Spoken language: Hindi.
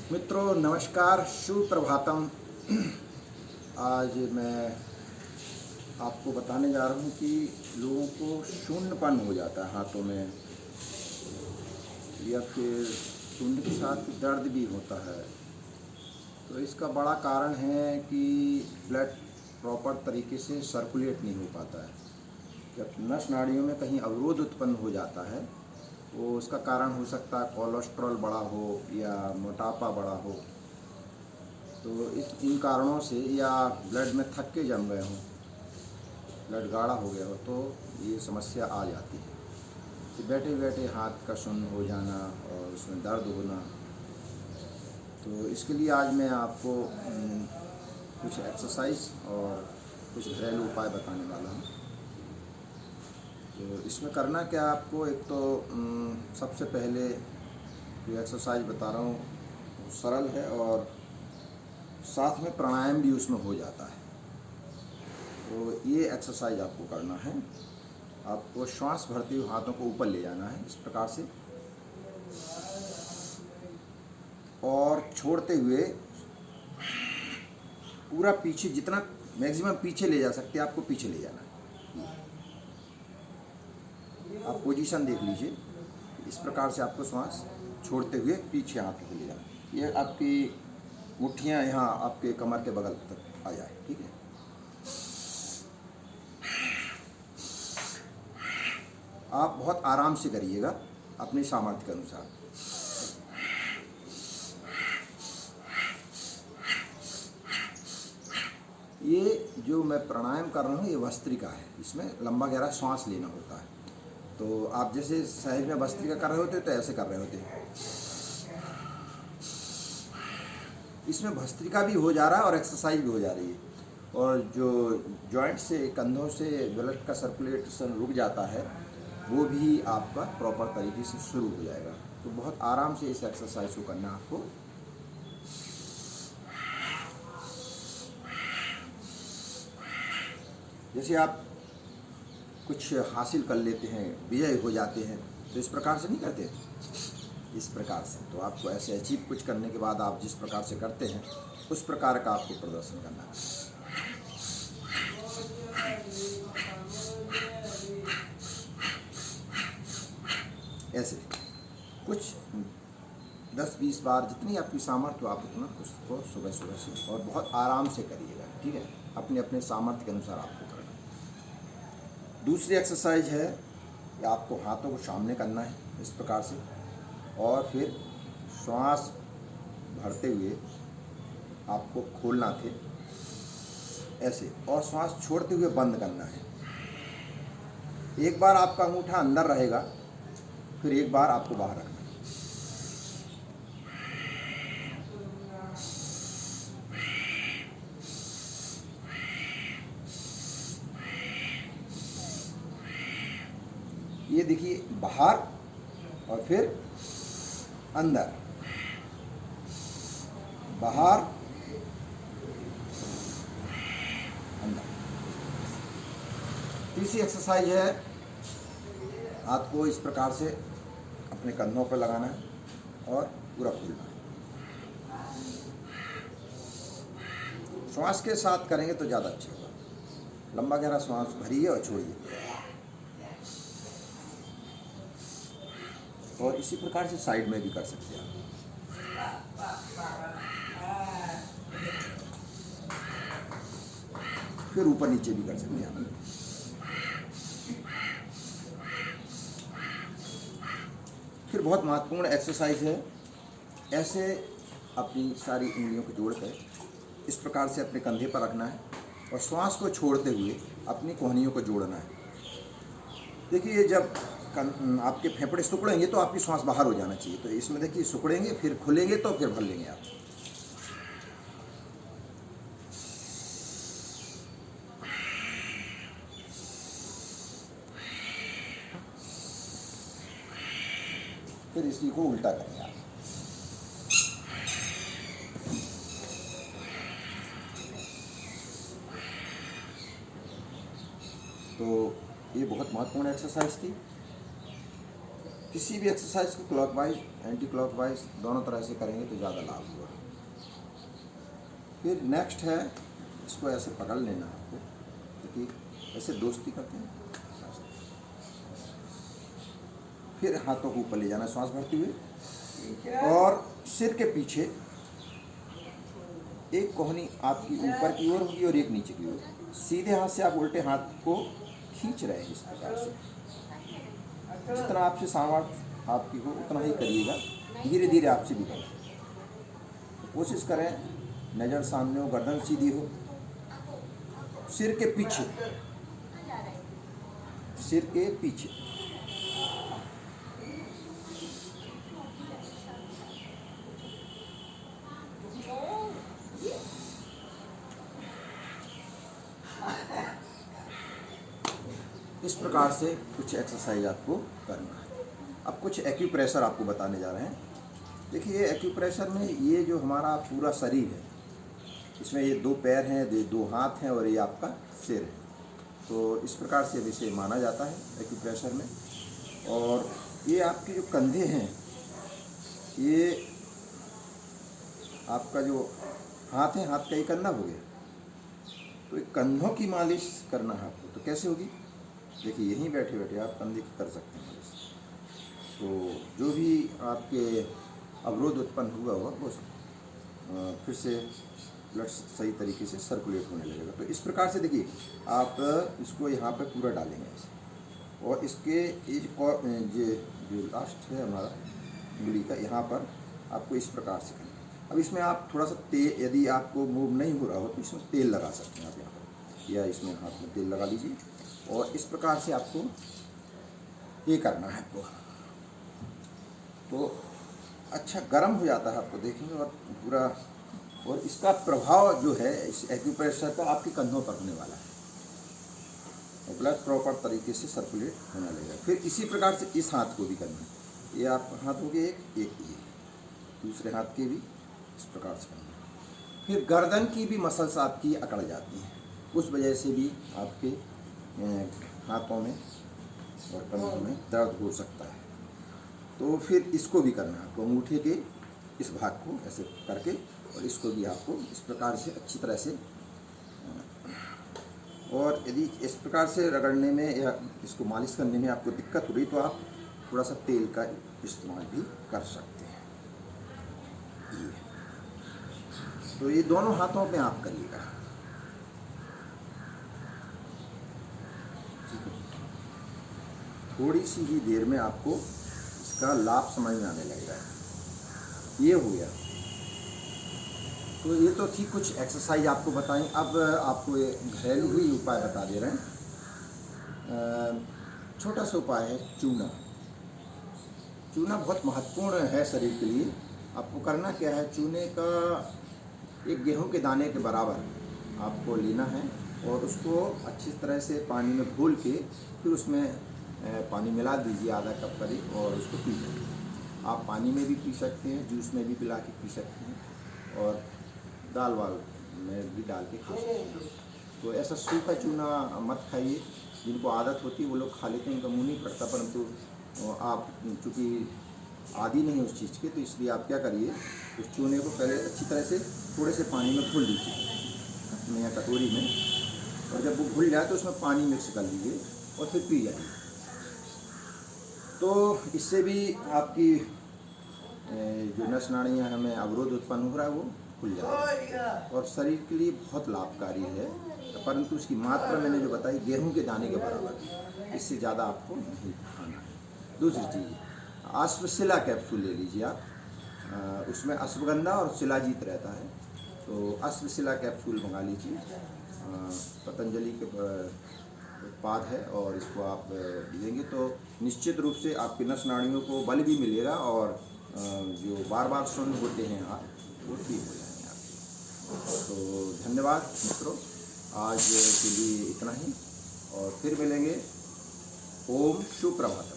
मित्रों नमस्कार, सुप्रभातम। आज मैं आपको बताने जा रहा हूँ कि लोगों को शून्यपन हो जाता है हाथों में, या फिर शून्य के साथ दर्द भी होता है। तो इसका बड़ा कारण है कि ब्लड प्रॉपर तरीके से सर्कुलेट नहीं हो पाता है। जब नस नाड़ियों में कहीं अवरोध उत्पन्न हो जाता है, वो उसका कारण हो सकता है कोलेस्ट्रॉल बढ़ा हो या मोटापा बढ़ा हो। तो इन कारणों से, या ब्लड में थक्के जम गए हों, ब्लड गाढ़ा हो गया हो, तो ये समस्या आ जाती है कि बैठे बैठे हाथ का शून्य हो जाना और उसमें दर्द होना। तो इसके लिए आज मैं आपको कुछ एक्सरसाइज और कुछ घरेलू उपाय बताने वाला हूँ। तो इसमें करना क्या आपको, एक तो सबसे पहले जो एक्सरसाइज बता रहा हूँ वो सरल है और साथ में प्राणायाम भी उसमें हो जाता है। तो ये एक्सरसाइज आपको करना है। आपको श्वास भरते हुए हाथों को ऊपर ले जाना है इस प्रकार से, और छोड़ते हुए पूरा पीछे, जितना मैक्सिमम पीछे ले जा सकते हैं आपको पीछे ले जाना है। आप पोजीशन देख लीजिए, इस प्रकार से आपको श्वास छोड़ते हुए पीछे हाथों को ले जाना है। ये आपकी मुट्ठियाँ यहाँ आपके कमर के बगल तक आ जाए, ठीक है। आप बहुत आराम से करिएगा अपने सामर्थ्य के अनुसार। ये जो मैं प्राणायाम कर रहा हूँ ये भस्त्रिका है, इसमें लंबा गहरा सांस लेना होता है। तो आप जैसे सहज में भस्त्रिका कर रहे होते तो ऐसे कर रहे होते, इसमें भस्त्रिका भी हो जा रहा है और एक्सरसाइज भी हो जा रही है। और जो जॉइंट से, कंधों से ब्लड का सर्कुलेशन रुक जाता है, वो भी आपका प्रॉपर तरीके से शुरू हो जाएगा। तो बहुत आराम से इस एक्सरसाइज को करना है आपको। जैसे आप कुछ हासिल कर लेते हैं, विजय हो जाते हैं, तो इस प्रकार से नहीं करते, इस प्रकार से। तो आपको ऐसे अचीव कुछ करने के बाद आप जिस प्रकार से करते हैं उस प्रकार का आपको प्रदर्शन करना है। ऐसे कुछ 10-20 बार, जितनी आपकी सामर्थ्य हो आप उतना उसको सुबह सुबह से, और बहुत आराम से करिएगा, ठीक है। अपने अपने सामर्थ्य के अनुसार आपको करना है। दूसरी एक्सरसाइज है कि आपको हाथों को सामने करना है इस प्रकार से, और फिर श्वास भरते हुए आपको खोलना थे ऐसे, और श्वास छोड़ते हुए बंद करना है। एक बार आपका अंगूठा अंदर रहेगा, फिर एक बार आपको बाहर रखना है। ये देखिए, बाहर और फिर अंदर, बाहर अंदर। तीसरी एक्सरसाइज है, हाथ को इस प्रकार से अपने कंधों पर लगाना है और पूरा खोलना है। श्वास के साथ करेंगे तो ज़्यादा अच्छा होगा। लंबा गहरा श्वास भरिए और छोड़िए, और इसी प्रकार से साइड में भी कर सकते हैं आप। फिर ऊपर नीचे भी कर सकते हैं आप। फिर बहुत महत्वपूर्ण एक्सरसाइज है, ऐसे अपनी सारी उंगलियों को जोड़कर इस प्रकार से अपने कंधे पर रखना है, और श्वास को छोड़ते हुए अपनी कोहनियों को जोड़ना है। देखिए, जब आपके फेफड़े सिकुड़ेंगे तो आपकी श्वास बाहर हो जाना चाहिए। तो इसमें देखिए, सिकुड़ेंगे, फिर खुलेंगे, तो फिर भर लेंगे आप। फिर इसी को उल्टा करेंगे आप। तो ये बहुत महत्वपूर्ण एक्सरसाइज थी। किसी भी एक्सरसाइज को क्लॉकवाइज एंटी क्लॉकवाइज दोनों तरह से करेंगे तो ज़्यादा लाभ होगा। फिर नेक्स्ट है, इसको ऐसे पकड़ लेना आपको, देखिए ऐसे दोस्ती करते हैं। फिर हाथों को ऊपर ले जाना सांस भरते हुए, और सिर के पीछे एक कोहनी आपकी ऊपर की ओर होगी और एक नीचे की ओर। सीधे हाथ से आप उल्टे हाथ को खींच रहे हैं इस प्रकार से। जितना आपसे सामर्थ्य आपकी हो उतना ही करिएगा, धीरे धीरे आपसे भी करें। तो कोशिश करें नज़र सामने हो, गर्दन सीधी हो, सिर के पीछे, सिर के पीछे। इस प्रकार से कुछ एक्सरसाइज आपको करना है। अब कुछ एक्यूप्रेशर आपको बताने जा रहे हैं। देखिए एक्यूप्रेशर में ये जो हमारा पूरा शरीर है, इसमें ये 2 पैर हैं, 2 हाथ हैं और ये आपका सिर है। तो इस प्रकार से इसे माना जाता है एक्यूप्रेशर में। और ये आपके जो कंधे हैं, ये आपका जो हाथ है, हाथ का ये कंधा हो गया, तो ये कंधों की मालिश करना है आपको। तो कैसे होगी, देखिए यहीं बैठे बैठे आप कंधे की कर सकते हैं मालिश। तो जो भी आपके अवरोध उत्पन्न हुआ होगा वो फिर से ब्लड सही तरीके से सर्कुलेट होने लगेगा। तो इस प्रकार से देखिए आप इसको यहाँ पे पूरा डालेंगे ऐसे, और इसके ये जो लास्ट है हमारा उंगली का, यहाँ पर आपको इस प्रकार से करना। अब इसमें आप थोड़ा सा तेल, यदि आपको मूव नहीं हो रहा हो तो इसमें तेल लगा सकते हैं आप यहाँ पर, या इसमें हाथ में तेल लगा लीजिए। और इस प्रकार से आपको ये करना है आपको। तो अच्छा गर्म हो जाता है, आपको देखेंगे, और पूरा, और इसका प्रभाव जो है इस एक्यूप्रेशर का आपके कंधों पर होने वाला है, और ब्लड प्रॉपर तरीके से सर्कुलेट होने लगेगा। फिर इसी प्रकार से इस हाथ को भी करना है। ये आप हाथ हो गए एक, ये दूसरे हाथ के भी इस प्रकार से करना है। फिर गर्दन की भी मसल्स आपकी अकड़ जाती हैं, उस वजह से भी आपके हाथों में और कंधों में दर्द हो सकता है। तो फिर इसको भी करना है आपको, अंगूठे के इस भाग को ऐसे करके, और इसको भी आपको इस प्रकार से अच्छी तरह से। और यदि इस प्रकार से रगड़ने में या इसको मालिश करने में आपको दिक्कत हो रही तो आप थोड़ा सा तेल का इस्तेमाल भी कर सकते हैं। तो ये दोनों हाथों में आप करिएगा। थोड़ी सी ही देर में आपको इसका लाभ समझ में आने लगेगा। ये हो गया। तो ये तो थी कुछ एक्सरसाइज आपको बताएं। अब आपको ये घरेलू ही उपाय बता दे रहे हैं। छोटा सा उपाय है चूना। चूना बहुत महत्वपूर्ण है शरीर के लिए। आपको करना क्या है, चूने का एक गेहूं के दाने के बराबर आपको लेना है, और उसको अच्छी तरह से पानी में घोल के फिर उसमें पानी मिला दीजिए आधा कप करीब, और उसको पी लीजिए। आप पानी में भी पी सकते हैं, जूस में भी पिला के पी सकते हैं, और दाल वाल में भी डाल के खा सकते हैं। तो ऐसा सूखा चूना मत खाइए। जिनको आदत होती है वो लोग खा लेते हैं, उनका मुँह नहीं पड़ता, परंतु आप चूँकि आदी नहीं उस चीज़ के, तो इसलिए आप क्या करिए, उस चूने को पहले अच्छी तरह से थोड़े से पानी में घोल दीजिए अपने या कटोरी में, और जब वो घुल जाए तो उसमें पानी मिक्स कर लीजिए और फिर पी जाइए। तो इससे भी आपकी जो नस नाड़ियाँ हमें अवरोध उत्पन्न हो रहा है वो खुल जाएगा, और शरीर के लिए बहुत लाभकारी है। परंतु उसकी मात्रा मैंने जो बताई गेहूं के दाने के बराबर, इससे ज़्यादा आपको नहीं खाना है। दूसरी चीज़, अश्वशिला कैप्सूल ले लीजिए आप, उसमें अश्वगंधा और शिलाजीत रहता है। तो अश्वशिला कैप्सूल मंगा लीजिए, पतंजलि के उत्पाद है, और इसको आप लेंगे तो निश्चित रूप से आपकी नस नाड़ियों को बल भी मिलेगा, और जो बार बार शून्य होते हैं आप, वो ठीक हो जाएंगे आपके। तो धन्यवाद मित्रों, आज के लिए इतना ही, और फिर मिलेंगे। ओम सुप्रभात।